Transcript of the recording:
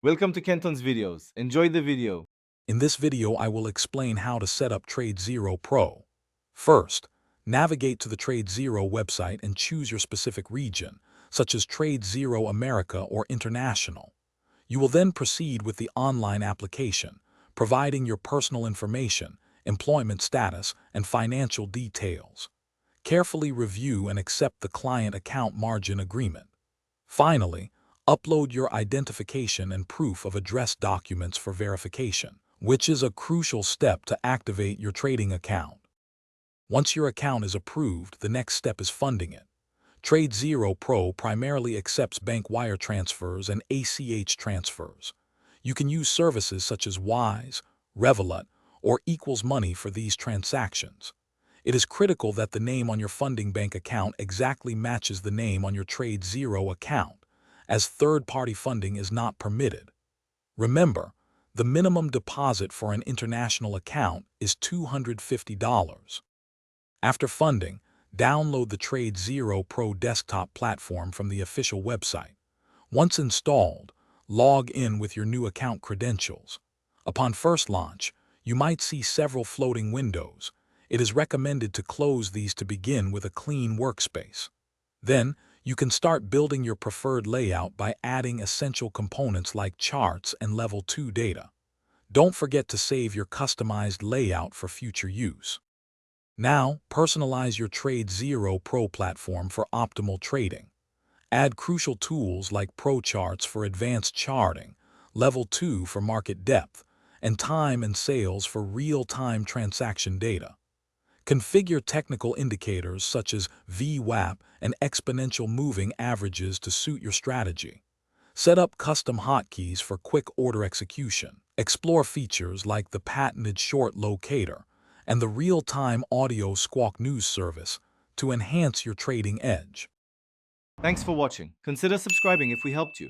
Welcome to Kenton's videos. Enjoy the video. In this video, I will explain how to set up TradeZero Pro. First, navigate to the TradeZero website and choose your specific region, such as TradeZero America or International. You will then proceed with the online application, providing your personal information, employment status, and financial details. Carefully review and accept the client account margin agreement. Finally, upload your identification and proof of address documents for verification, which is a crucial step to activate your trading account. Once your account is approved, the next step is funding it. TradeZero Pro primarily accepts bank wire transfers and ACH transfers. You can use services such as Wise, Revolut, or Equals Money for these transactions. It is critical that the name on your funding bank account exactly matches the name on your TradeZero account, as third-party funding is not permitted. Remember, the minimum deposit for an international account is $250. After funding, download the TradeZero Pro desktop platform from the official website. Once installed, log in with your new account credentials. Upon first launch, you might see several floating windows. It is recommended to close these to begin with a clean workspace. Then, you can start building your preferred layout by adding essential components like charts and Level 2 data. Don't forget to save your customized layout for future use. Now, personalize your TradeZero Pro platform for optimal trading. Add crucial tools like Pro Charts for advanced charting, Level 2 for market depth, and Time and Sales for real-time transaction data. Configure technical indicators such as VWAP and exponential moving averages to suit your strategy. Set up custom hotkeys for quick order execution. Explore features like the patented short locator and the real-time audio Squawk News service to enhance your trading edge. Thanks for watching. Consider subscribing if we helped you.